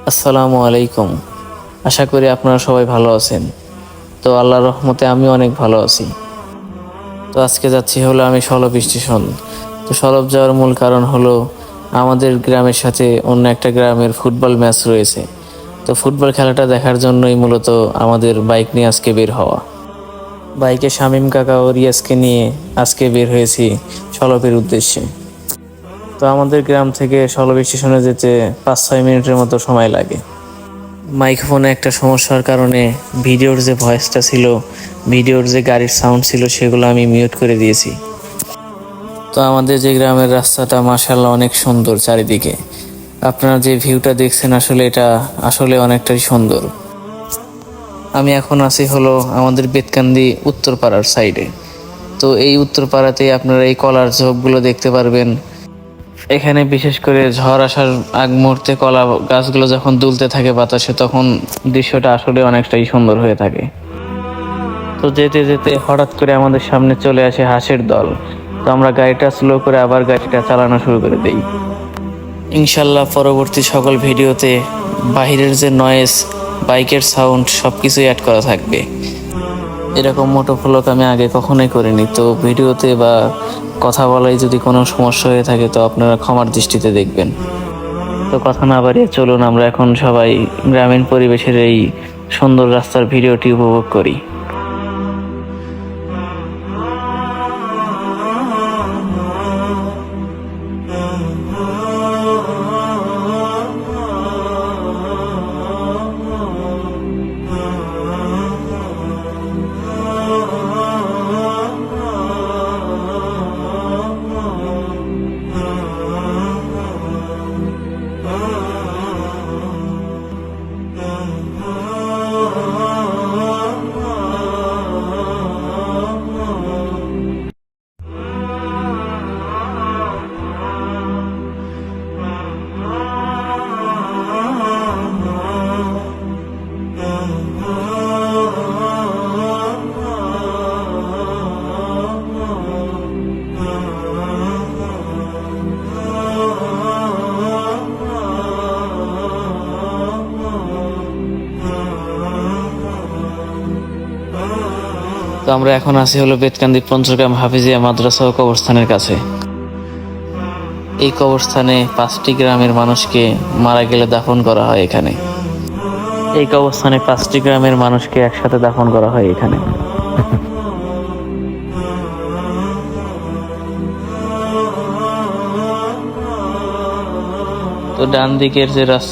আসসালামু আলাইকুম। আশা করি আপনারা সবাই ভালো আছেন। তো আল্লাহর রহমতে আমি অনেক ভালো আছি। তো আজকে যাচ্ছি হলো আমি সলব স্টেশন। তো সলব যাওয়ার মূল কারণ হলো আমাদের গ্রামের সাথে অন্য একটা গ্রামের ফুটবল ম্যাচ রয়েছে। তো ফুটবল খেলাটা দেখার জন্যই মূলত আমাদের বাইক নিয়ে আজকে বের হওয়া। বাইকে শামীম কাকা ও রিয়াজকে নিয়ে আজকে বের হয়েছি সলবের উদ্দেশ্যে। তো আমাদের গ্রাম থেকে সলব স্টেশনে যেতে 5-6 মিনিটের মতো সময় লাগে। মাইক্রোফোনে একটা সমস্যার কারণে ভিডিওর যে ভয়েসটা ছিল, ভিডিওর যে গাড়ির সাউন্ড ছিল, সেগুলো আমি মিউট করে দিয়েছি। তো আমাদের যে গ্রামের রাস্তাটা মাশাআল্লাহ অনেক সুন্দর চারিদিকে। আপনারা যে ভিউটা দেখছেন আসলে এটা আসলে অনেকটাই সুন্দর। আমি এখন আছি হলো আমাদের বেতকান্দি উত্তরপাড়ার সাইডে। তো এই উত্তরপাড়াতেই আপনারা এই কলার ঝোপগুলো দেখতে পারবেন। এখানে বিশেষ করে ঝড় আসার আগ মুহূর্তে কলা গাছগুলো যখন দুলতে থাকে বাতাসে, তখন দৃশ্যটা আসলে অনেকটাই সুন্দর হয়ে থাকে। তো যেতে যেতে হঠাৎ করে আমাদের সামনে চলে আসে হাঁসের দল। তো আমরা গাড়িটা স্লো করে আবার গাড়িটা চালানো শুরু করে দেই। ইনশাল্লাহ পরবর্তী সকল ভিডিওতে বাহিরের যে নয়েজ, বাইকের সাউন্ড সব কিছুই অ্যাড করা থাকবে। এরকম মোটো ভ্লগ আমি আগে কখনোই করিনি। তো ভিডিওতে বা কথা বলায় যদি কোনো সমস্যা হয়ে থাকে তো আপনারা ক্ষমার দৃষ্টিতে দেখবেন। তো কথা না বাড়িয়ে চলুন আমরা এখন সবাই গ্রামীণ পরিবেশের এই সুন্দর রাস্তার ভিডিওটি উপভোগ করি। তো আমরা এখন আছি হলো বেতকান্দি পঞ্চগ্রাম হাফিজিয়া মাদ্রাসা ও কবরস্থানের কাছে। এই কবরস্থানে 5টি গ্রামের মানুষকে মারা গেলে দাফন করা হয় এখানে। এই কবরস্থানে 5টি গ্রামের মানুষকে একসাথে দাফন করা হয় এখানে। তো ডান দিকের যে রাস্তা